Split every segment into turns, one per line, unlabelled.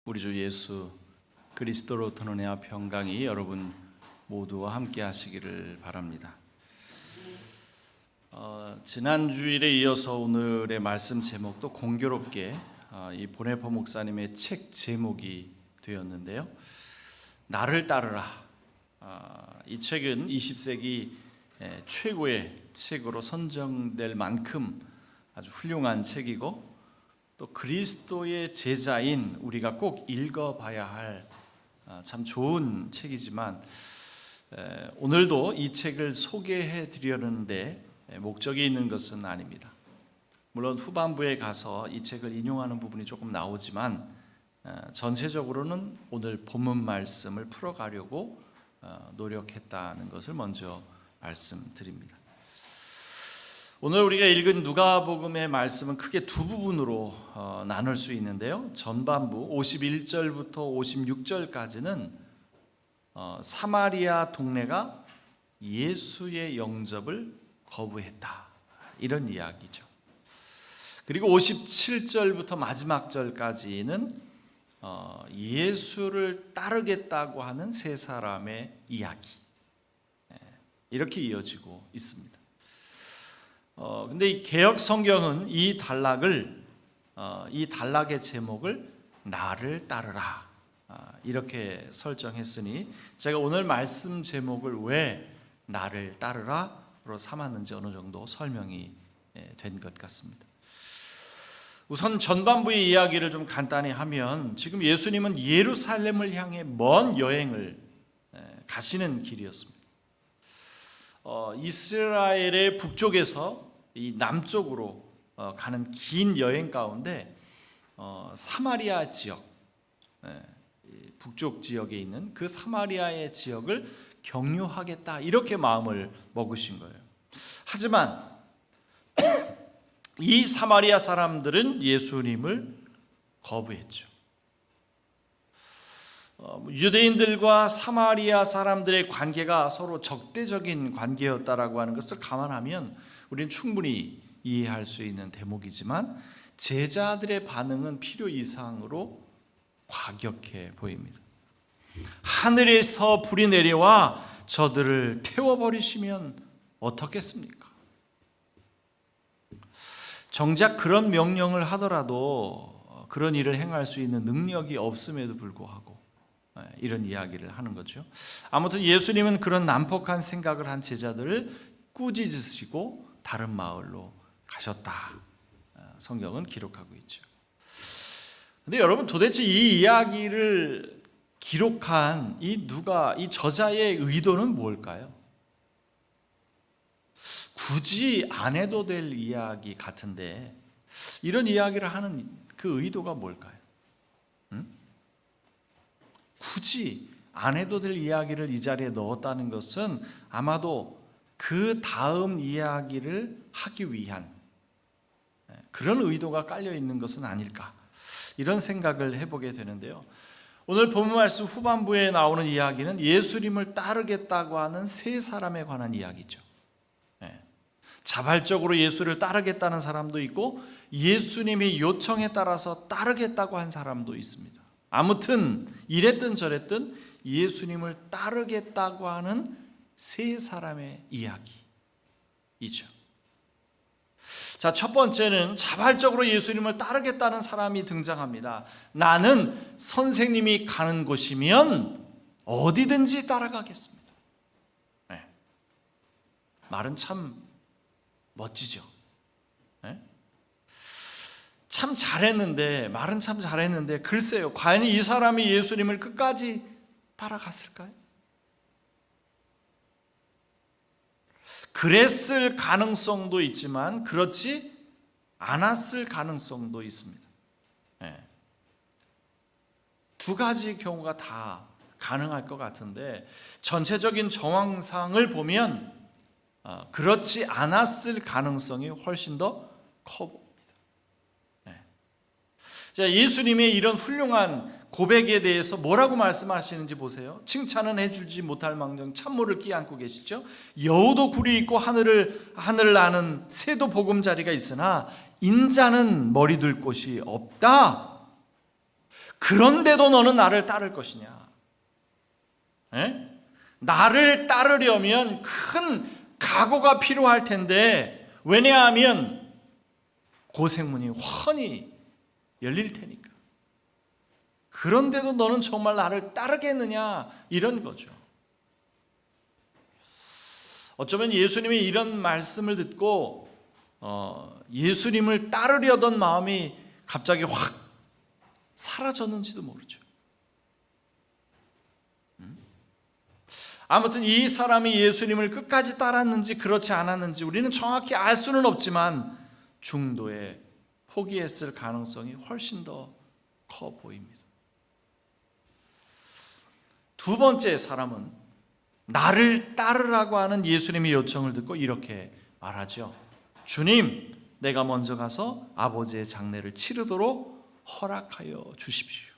우리 주 예수 그리스도로 드는 은혜와 평강이 여러분 모두와 함께 하시기를 바랍니다. 지난 주일에 이어서 오늘의 말씀 제목도 공교롭게 이 보네포 목사님의 책 제목이 되었는데요. 나를 따르라. 이 책은 20세기 최고의 책으로 선정될 만큼 아주 훌륭한 책이고, 또 그리스도의 제자인 우리가 꼭 읽어봐야 할 참 좋은 책이지만, 오늘도 이 책을 소개해 드리려는데 목적이 있는 것은 아닙니다. 물론 후반부에 가서 이 책을 인용하는 부분이 조금 나오지만, 전체적으로는 오늘 본문 말씀을 풀어가려고 노력했다는 것을 먼저 말씀드립니다. 오늘 우리가 읽은 누가복음의 말씀은 크게 두 부분으로 나눌 수 있는데요. 전반부 51절부터 56절까지는 사마리아 동네가 예수의 영접을 거부했다, 이런 이야기죠. 그리고 57절부터 마지막 절까지는 예수를 따르겠다고 하는 세 사람의 이야기, 이렇게 이어지고 있습니다. 근데 이 개역 성경은 이 단락의 제목을 나를 따르라, 이렇게 설정했으니 제가 오늘 말씀 제목을 왜 나를 따르라로 삼았는지 어느 정도 설명이 된 것 같습니다. 우선 전반부의 이야기를 좀 간단히 하면, 지금 예수님은 예루살렘을 향해 먼 여행을 가시는 길이었습니다. 이스라엘의 북쪽에서 이 남쪽으로 가는 긴 여행 가운데 사마리아 지역, 북쪽 지역에 있는 그 사마리아의 지역을 경유하겠다, 이렇게 마음을 먹으신 거예요. 하지만 이 사마리아 사람들은 예수님을 거부했죠. 유대인들과 사마리아 사람들의 관계가 서로 적대적인 관계였다라고 하는 것을 감안하면 우리는 충분히 이해할 수 있는 대목이지만, 제자들의 반응은 필요 이상으로 과격해 보입니다. 하늘에서 불이 내려와 저들을 태워버리시면 어떻겠습니까? 정작 그런 명령을 하더라도 그런 일을 행할 수 있는 능력이 없음에도 불구하고 이런 이야기를 하는 거죠. 아무튼 예수님은 그런 난폭한 생각을 한 제자들을 꾸짖으시고 다른 마을로 가셨다, 성경은 기록하고 있죠. 근데 여러분, 도대체 이 이야기를 기록한 이 저자의 의도는 뭘까요? 굳이 안 해도 될 이야기 같은데 이런 이야기를 하는 그 의도가 뭘까요? 굳이 안 해도 될 이야기를 이 자리에 넣었다는 것은 아마도 그 다음 이야기를 하기 위한 그런 의도가 깔려 있는 것은 아닐까, 이런 생각을 해보게 되는데요. 오늘 본문 말씀 후반부에 나오는 이야기는 예수님을 따르겠다고 하는 세 사람에 관한 이야기죠. 자발적으로 예수를 따르겠다는 사람도 있고, 예수님의 요청에 따라서 따르겠다고 한 사람도 있습니다. 아무튼 이랬든 저랬든 예수님을 따르겠다고 하는 세 사람의 이야기이죠. 자, 첫 번째는 자발적으로 예수님을 따르겠다는 사람이 등장합니다. 나는 선생님이 가는 곳이면 어디든지 따라가겠습니다. 말은 참 멋지죠. 참 잘했는데, 말은 참 잘했는데, 글쎄요, 과연 이 사람이 예수님을 끝까지 따라갔을까요? 그랬을 가능성도 있지만 그렇지 않았을 가능성도 있습니다. 두 가지 경우가 다 가능할 것 같은데, 전체적인 정황상을 보면 그렇지 않았을 가능성이 훨씬 더 커 보입니다. 예수님의 이런 훌륭한 고백에 대해서 뭐라고 말씀하시는지 보세요. 칭찬은 해주지 못할 망정 찬물을 끼안고 계시죠. 여우도 굴이 있고 하늘을 나는 새도 보금자리가 있으나 인자는 머리 둘 곳이 없다. 그런데도 너는 나를 따를 것이냐? 에? 나를 따르려면 큰 각오가 필요할 텐데, 왜냐하면 고생문이 훤히 열릴 테니까. 그런데도 너는 정말 나를 따르겠느냐? 이런 거죠. 어쩌면 예수님이 이런 말씀을 듣고 예수님을 따르려던 마음이 갑자기 확 사라졌는지도 모르죠. 아무튼 이 사람이 예수님을 끝까지 따랐는지 그렇지 않았는지 우리는 정확히 알 수는 없지만 중도에 포기했을 가능성이 훨씬 더 커 보입니다. 두 번째 사람은 나를 따르라고 하는 예수님의 요청을 듣고 이렇게 말하죠. 주님, 내가 먼저 가서 아버지의 장례를 치르도록 허락하여 주십시오.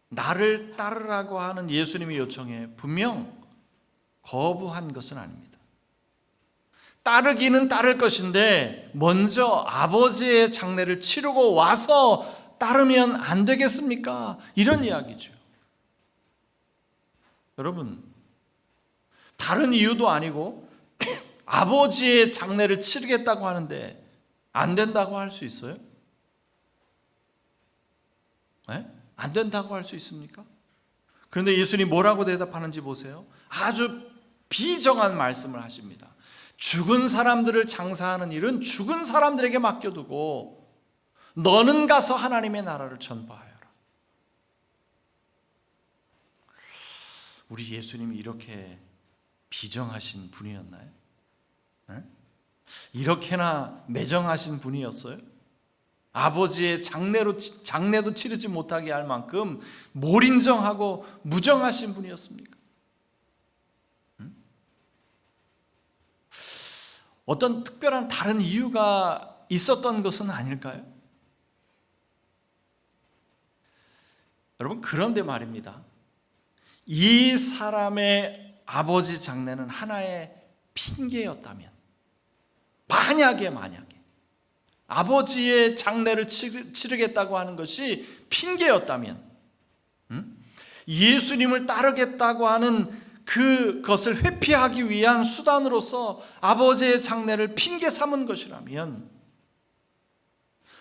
나를 따르라고 하는 예수님의 요청에 분명 거부한 것은 아닙니다. 따르기는 따를 것인데 먼저 아버지의 장례를 치르고 와서 따르면 안 되겠습니까? 이런 이야기죠. 여러분, 다른 이유도 아니고 아버지의 장례를 치르겠다고 하는데 안 된다고 할 수 있어요? 네? 안 된다고 할 수 있습니까? 그런데 예수님이 뭐라고 대답하는지 보세요. 아주 비정한 말씀을 하십니다. 죽은 사람들을 장사하는 일은 죽은 사람들에게 맡겨두고 너는 가서 하나님의 나라를 전파하여라. 우리 예수님이 이렇게 비정하신 분이었나요? 네? 이렇게나 매정하신 분이었어요? 아버지의 장례도 치르지 못하게 할 만큼 몰인정하고 무정하신 분이었습니까? 어떤 특별한 다른 이유가 있었던 것은 아닐까요? 여러분, 그런데 말입니다. 이 사람의 아버지 장례는 하나의 핑계였다면, 만약에 아버지의 장례를 치르겠다고 하는 것이 핑계였다면, 예수님을 따르겠다고 하는 그것을 회피하기 위한 수단으로서 아버지의 장례를 핑계 삼은 것이라면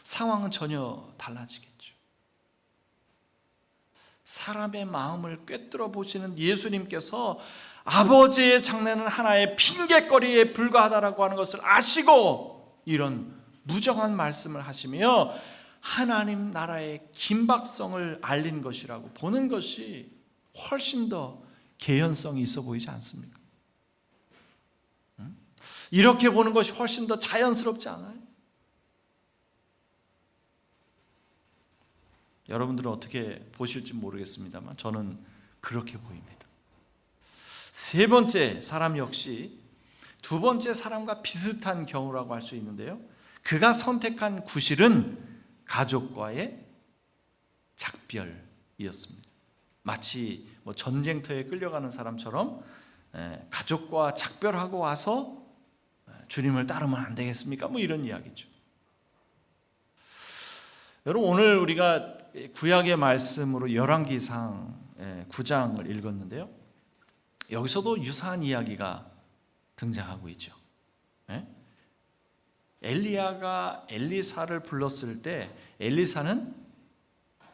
상황은 전혀 달라지겠죠. 사람의 마음을 꿰뚫어 보시는 예수님께서 아버지의 장례는 하나의 핑계거리에 불과하다라고 하는 것을 아시고 이런 무정한 말씀을 하시며 하나님 나라의 긴박성을 알린 것이라고 보는 것이 훨씬 더 개연성이 있어 보이지 않습니까? 이렇게 보는 것이 훨씬 더 자연스럽지 않아요? 여러분들은 어떻게 보실지 모르겠습니다만 저는 그렇게 보입니다. 세 번째 사람 역시 두 번째 사람과 비슷한 경우라고 할 수 있는데요. 그가 선택한 구실은 가족과의 작별이었습니다. 마치 전쟁터에 끌려가는 사람처럼 가족과 작별하고 와서 주님을 따르면 안 되겠습니까? 이런 이야기죠. 여러분, 오늘 우리가 구약의 말씀으로 열왕기상 9장을 읽었는데요. 여기서도 유사한 이야기가 등장하고 있죠. 엘리야가 엘리사를 불렀을 때 엘리사는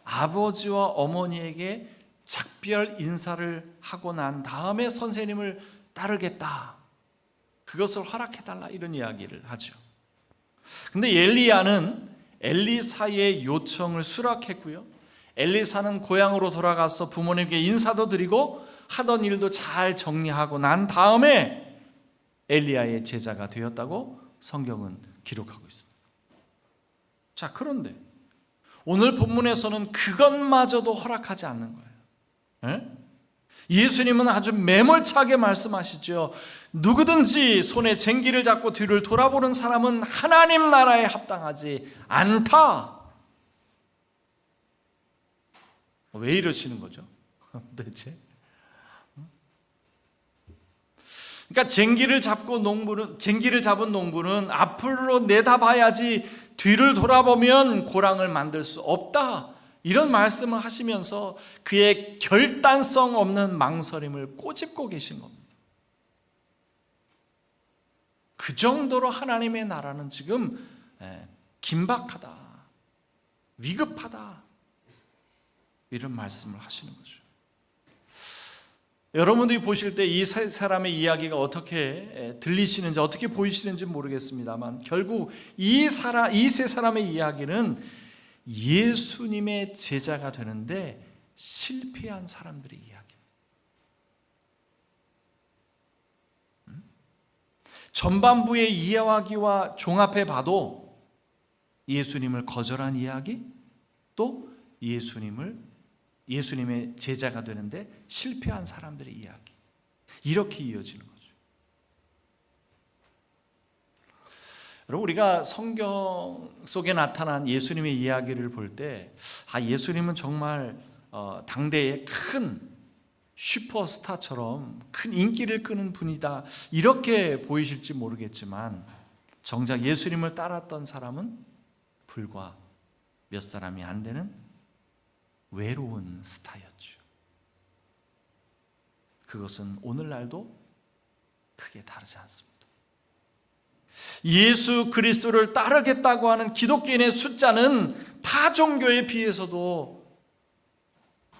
아버지와 어머니에게 작별 인사를 하고 난 다음에 선생님을 따르겠다, 그것을 허락해달라, 이런 이야기를 하죠. 근데 엘리야는 엘리사의 요청을 수락했고요, 엘리사는 고향으로 돌아가서 부모님께 인사도 드리고 하던 일도 잘 정리하고 난 다음에 엘리야의 제자가 되었다고 성경은 기록하고 있습니다. 자, 그런데 오늘 본문에서는 그것마저도 허락하지 않는 거예요. 예수님은 아주 매몰차게 말씀하시죠. 누구든지 손에 쟁기를 잡고 뒤를 돌아보는 사람은 하나님 나라에 합당하지 않다. 왜 이러시는 거죠? 도대체? 그러니까 쟁기를 잡은 농부는 앞으로 내다봐야지 뒤를 돌아보면 고랑을 만들 수 없다, 이런 말씀을 하시면서 그의 결단성 없는 망설임을 꼬집고 계신 겁니다. 그 정도로 하나님의 나라는 지금 긴박하다, 위급하다, 이런 말씀을 하시는 거죠. 여러분들이 보실 때 이 세 사람의 이야기가 어떻게 들리시는지, 어떻게 보이시는지 모르겠습니다만, 결국 이 세 사람의 이야기는 예수님의 제자가 되는데 실패한 사람들의 이야기입니다. 전반부의 이야기와 종합해 봐도 예수님을 거절한 이야기, 또 예수님의 제자가 되는데 실패한 사람들의 이야기, 이렇게 이어지는 거죠. 여러분, 우리가 성경 속에 나타난 예수님의 이야기를 볼 때 예수님은 정말 당대의 큰 슈퍼스타처럼 큰 인기를 끄는 분이다, 이렇게 보이실지 모르겠지만, 정작 예수님을 따랐던 사람은 불과 몇 사람이 안 되는 외로운 스타였죠. 그것은 오늘날도 크게 다르지 않습니다. 예수 그리스도를 따르겠다고 하는 기독교인의 숫자는 타 종교에 비해서도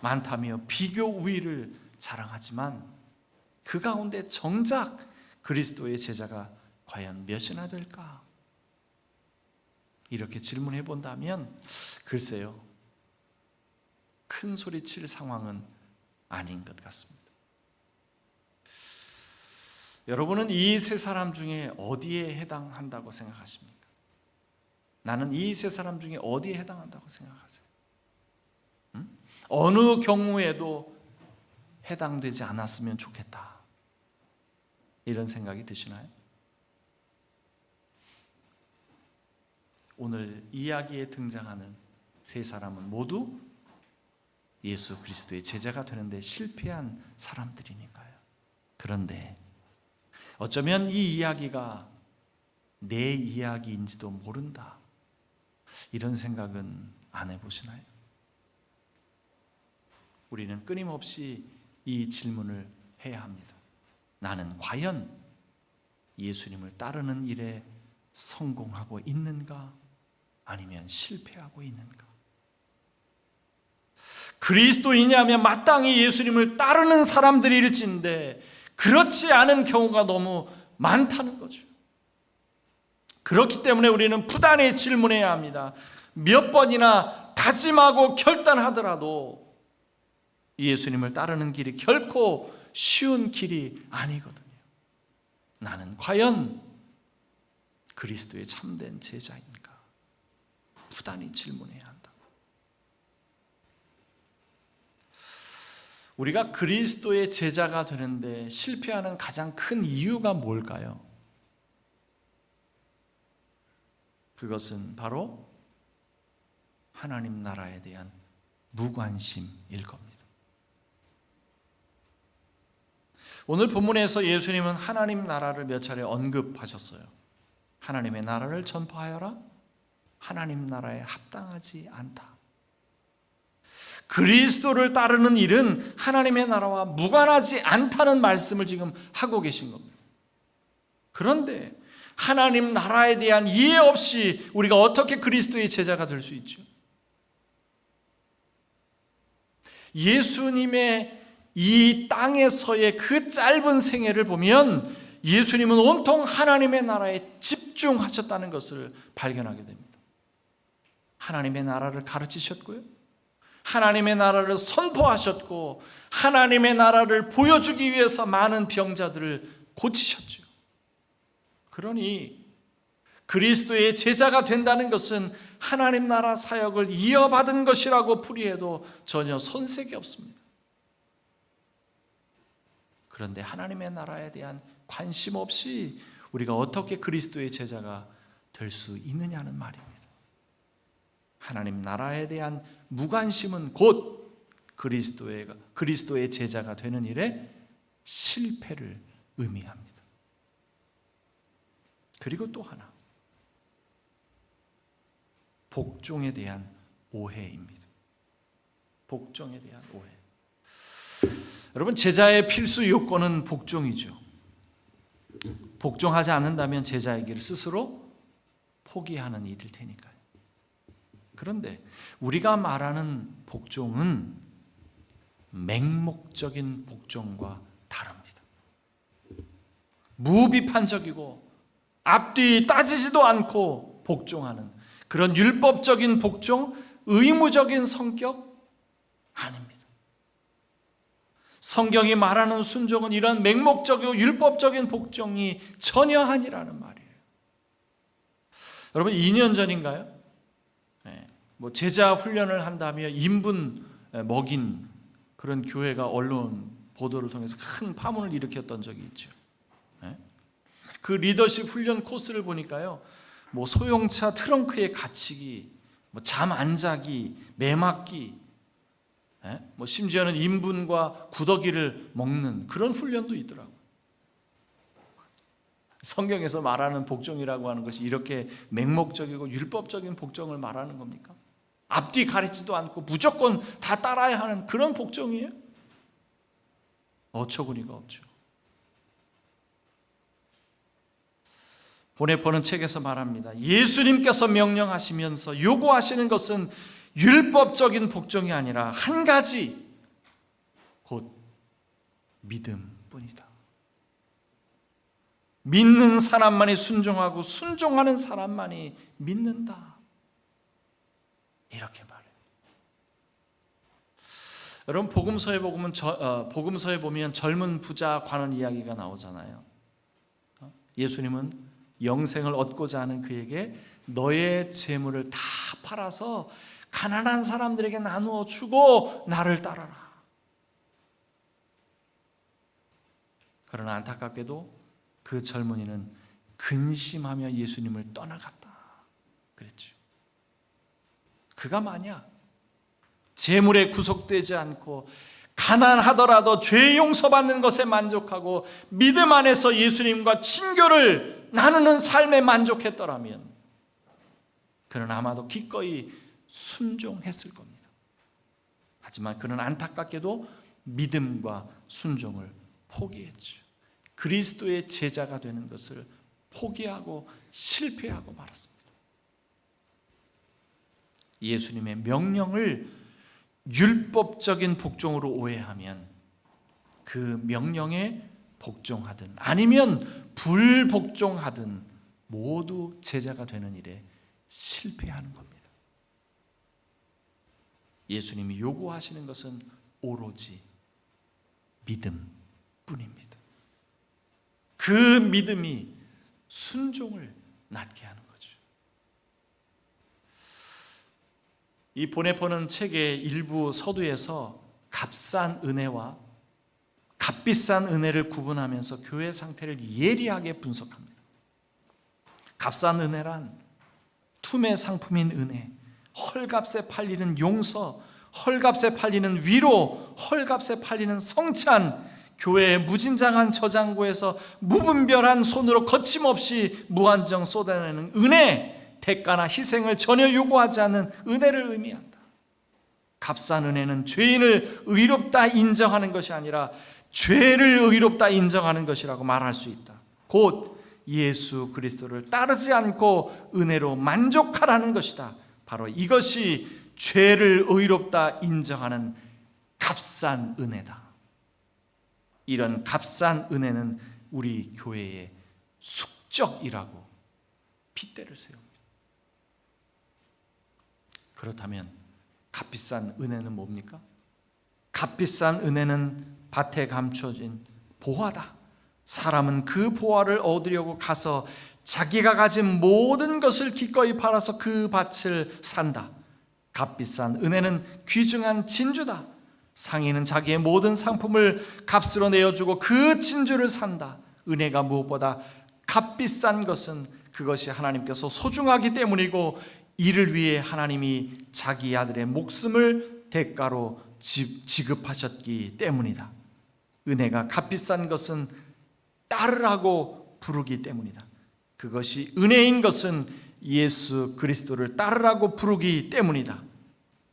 많다며 비교 우위를 자랑하지만, 그 가운데 정작 그리스도의 제자가 과연 몇이나 될까? 이렇게 질문해 본다면 글쎄요, 큰 소리 칠 상황은 아닌 것 같습니다. 여러분은 이 세 사람 중에 어디에 해당한다고 생각하십니까? 나는 이 세 사람 중에 어디에 해당한다고 생각하세요? 어느 경우에도 해당되지 않았으면 좋겠다, 이런 생각이 드시나요? 오늘 이야기에 등장하는 세 사람은 모두 예수 그리스도의 제자가 되는데 실패한 사람들이니까요. 그런데 어쩌면 이 이야기가 내 이야기인지도 모른다, 이런 생각은 안 해보시나요? 우리는 끊임없이 이 질문을 해야 합니다. 나는 과연 예수님을 따르는 일에 성공하고 있는가, 아니면 실패하고 있는가? 그리스도이냐면 마땅히 예수님을 따르는 사람들일진데 그렇지 않은 경우가 너무 많다는 거죠. 그렇기 때문에 우리는 부단히 질문해야 합니다. 몇 번이나 다짐하고 결단하더라도 예수님을 따르는 길이 결코 쉬운 길이 아니거든요. 나는 과연 그리스도의 참된 제자인가? 부단히 질문해야 한다. 우리가 그리스도의 제자가 되는데 실패하는 가장 큰 이유가 뭘까요? 그것은 바로 하나님 나라에 대한 무관심일 겁니다. 오늘 본문에서 예수님은 하나님 나라를 몇 차례 언급하셨어요. 하나님의 나라를 전파하여라. 하나님 나라에 합당하지 않다. 그리스도를 따르는 일은 하나님의 나라와 무관하지 않다는 말씀을 지금 하고 계신 겁니다. 그런데 하나님 나라에 대한 이해 없이 우리가 어떻게 그리스도의 제자가 될 수 있죠? 예수님의 이 땅에서의 그 짧은 생애를 보면 예수님은 온통 하나님의 나라에 집중하셨다는 것을 발견하게 됩니다. 하나님의 나라를 가르치셨고요, 하나님의 나라를 선포하셨고, 하나님의 나라를 보여주기 위해서 많은 병자들을 고치셨죠. 그러니 그리스도의 제자가 된다는 것은 하나님 나라 사역을 이어받은 것이라고 풀이해도 전혀 손색이 없습니다. 그런데 하나님의 나라에 대한 관심 없이 우리가 어떻게 그리스도의 제자가 될 수 있느냐는 말입니다. 하나님 나라에 대한 무관심은 곧 그리스도의 제자가 되는 일에 실패를 의미합니다. 그리고 또 하나, 복종에 대한 오해입니다. 복종에 대한 오해. 여러분, 제자의 필수 요건은 복종이죠. 복종하지 않는다면 제자의 길을 스스로 포기하는 일일 테니까요. 그런데 우리가 말하는 복종은 맹목적인 복종과 다릅니다. 무비판적이고 앞뒤 따지지도 않고 복종하는 그런 율법적인 복종, 의무적인 성격 아닙니다. 성경이 말하는 순종은 이런 맹목적이고 율법적인 복종이 전혀 아니라는 말이에요. 여러분, 2년 전인가요? 제자 훈련을 한다며 인분 먹인 그런 교회가 언론 보도를 통해서 큰 파문을 일으켰던 적이 있죠. 그 리더십 훈련 코스를 보니까요, 소용차 트렁크에 갇히기, 잠 안 자기, 매 맞기, 심지어는 인분과 구더기를 먹는 그런 훈련도 있더라고요. 성경에서 말하는 복종이라고 하는 것이 이렇게 맹목적이고 율법적인 복종을 말하는 겁니까? 앞뒤 가리지도 않고 무조건 다 따라야 하는 그런 복종이에요? 어처구니가 없죠. 보네포는 책에서 말합니다. 예수님께서 명령하시면서 요구하시는 것은 율법적인 복종이 아니라 한 가지, 곧 믿음뿐이다. 믿는 사람만이 순종하고 순종하는 사람만이 믿는다. 이렇게 말해요. 여러분, 복음서에 보면 젊은 부자 관원 이야기가 나오잖아요. 예수님은 영생을 얻고자 하는 그에게 너의 재물을 다 팔아서 가난한 사람들에게 나누어 주고 나를 따라라. 그러나 안타깝게도 그 젊은이는 근심하며 예수님을 떠나갔다 그랬죠. 그가 만약 재물에 구속되지 않고 가난하더라도 죄 용서받는 것에 만족하고 믿음 안에서 예수님과 친교를 나누는 삶에 만족했더라면 그는 아마도 기꺼이 순종했을 겁니다. 하지만 그는 안타깝게도 믿음과 순종을 포기했죠. 그리스도의 제자가 되는 것을 포기하고 실패하고 말았습니다. 예수님의 명령을 율법적인 복종으로 오해하면 그 명령에 복종하든 아니면 불복종하든 모두 제자가 되는 일에 실패하는 겁니다. 예수님이 요구하시는 것은 오로지 믿음뿐입니다. 그 믿음이 순종을 낳게 하는 거죠. 이 보네포는 책의 일부 서두에서 값싼 은혜와 값비싼 은혜를 구분하면서 교회 상태를 예리하게 분석합니다. 값싼 은혜란 투매 상품인 은혜, 헐값에 팔리는 용서, 헐값에 팔리는 위로, 헐값에 팔리는 성찬, 교회의 무진장한 저장고에서 무분별한 손으로 거침없이 무한정 쏟아내는 은혜, 대가나 희생을 전혀 요구하지 않는 은혜를 의미한다. 값싼 은혜는 죄인을 의롭다 인정하는 것이 아니라 죄를 의롭다 인정하는 것이라고 말할 수 있다. 곧 예수 그리스도를 따르지 않고 은혜로 만족하라는 것이다. 바로 이것이 죄를 의롭다 인정하는 값싼 은혜다. 이런 값싼 은혜는 우리 교회의 숙적이라고 핏대를 세웁니다. 그렇다면 값비싼 은혜는 뭡니까? 값비싼 은혜는 밭에 감춰진 보화다. 사람은 그 보화를 얻으려고 가서 자기가 가진 모든 것을 기꺼이 팔아서 그 밭을 산다. 값비싼 은혜는 귀중한 진주다. 상인은 자기의 모든 상품을 값으로 내어주고 그 진주를 산다. 은혜가 무엇보다 값비싼 것은 그것이 하나님께서 소중하기 때문이고 이를 위해 하나님이 자기 아들의 목숨을 대가로 지급하셨기 때문이다. 은혜가 값비싼 것은 따르라고 부르기 때문이다. 그것이 은혜인 것은 예수 그리스도를 따르라고 부르기 때문이다.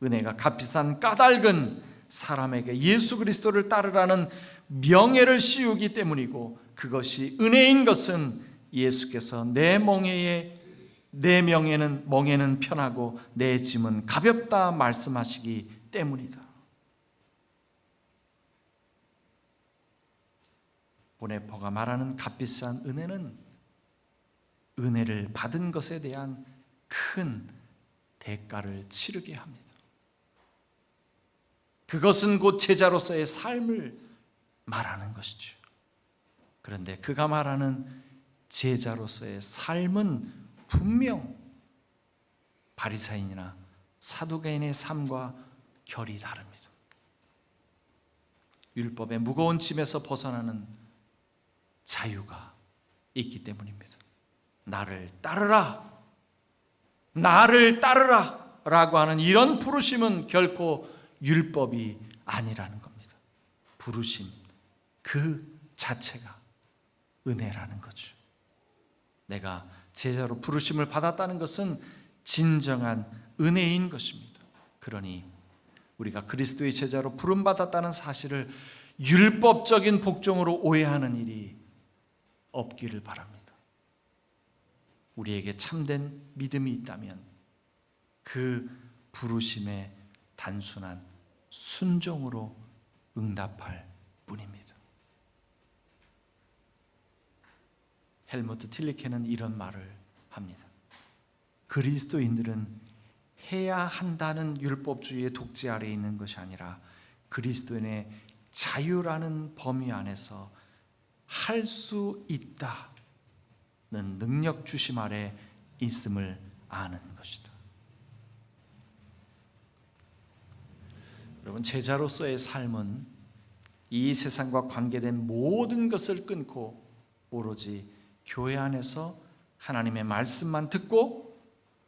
은혜가 값비싼 까닭은 사람에게 예수 그리스도를 따르라는 명예를 씌우기 때문이고, 그것이 은혜인 것은 예수께서 내 멍에는 편하고 내 짐은 가볍다 말씀하시기 때문이다. 보네퍼가 말하는 값비싼 은혜는 은혜를 받은 것에 대한 큰 대가를 치르게 합니다. 그것은 곧 제자로서의 삶을 말하는 것이죠. 그런데 그가 말하는 제자로서의 삶은 분명 바리새인이나 사두개인의 삶과 결이 다릅니다. 율법의 무거운 짐에서 벗어나는 자유가 있기 때문입니다. 나를 따르라, 나를 따르라 라고 하는 이런 부르심은 결코 율법이 아니라는 겁니다. 부르심 그 자체가 은혜라는 거죠. 내가 제자로 부르심을 받았다는 것은 진정한 은혜인 것입니다. 그러니 우리가 그리스도의 제자로 부름받았다는 사실을 율법적인 복종으로 오해하는 일이 없기를 바랍니다. 우리에게 참된 믿음이 있다면 그 부르심에 단순한 순종으로 응답할 뿐입니다. 헬무트 틸리케는 이런 말을 합니다. 그리스도인들은 해야 한다는 율법주의의 독재 아래에 있는 것이 아니라 그리스도인의 자유라는 범위 안에서 할 수 있다는 능력 주심 아래 있음을 아는 것이다. 여러분, 제자로서의 삶은 이 세상과 관계된 모든 것을 끊고 오로지 교회 안에서 하나님의 말씀만 듣고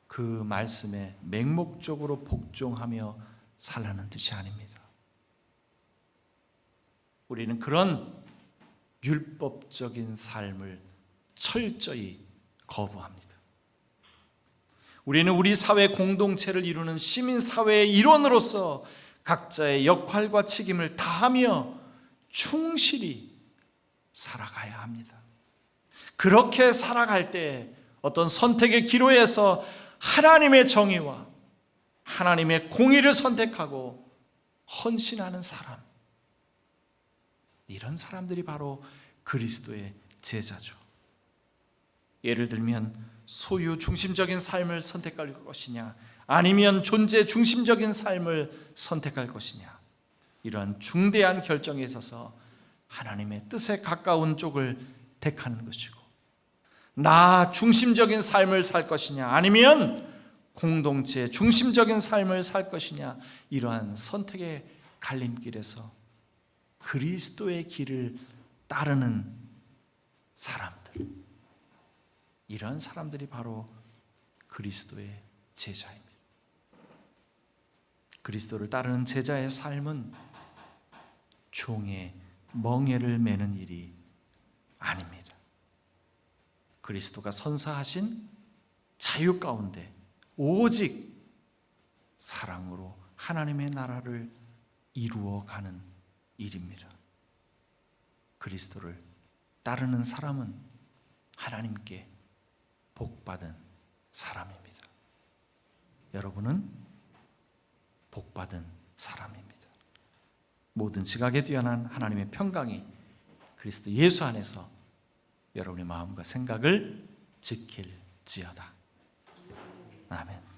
그 말씀에 맹목적으로 복종하며 살라는 뜻이 아닙니다. 우리는 그런 율법적인 삶을 철저히 거부합니다. 우리는 우리 사회 공동체를 이루는 시민사회의 일원으로서 각자의 역할과 책임을 다하며 충실히 살아가야 합니다. 그렇게 살아갈 때 어떤 선택의 기로에서 하나님의 정의와 하나님의 공의를 선택하고 헌신하는 사람, 이런 사람들이 바로 그리스도의 제자죠. 예를 들면 소유 중심적인 삶을 선택할 것이냐, 아니면 존재 중심적인 삶을 선택할 것이냐, 이러한 중대한 결정에 있어서 하나님의 뜻에 가까운 쪽을 택하는 것이고, 나 중심적인 삶을 살 것이냐, 아니면 공동체 중심적인 삶을 살 것이냐, 이러한 선택의 갈림길에서 그리스도의 길을 따르는 사람들, 이런 사람들이 바로 그리스도의 제자입니다. 그리스도를 따르는 제자의 삶은 종의 멍에를 매는 일이 아닙니다. 그리스도가 선사하신 자유 가운데 오직 사랑으로 하나님의 나라를 이루어가는 일입니다. 그리스도를 따르는 사람은 하나님께 복받은 사람입니다. 여러분은 복받은 사람입니다. 모든 지각에 뛰어난 하나님의 평강이 그리스도 예수 안에서 여러분의 마음과 생각을 지킬지어다. 아멘.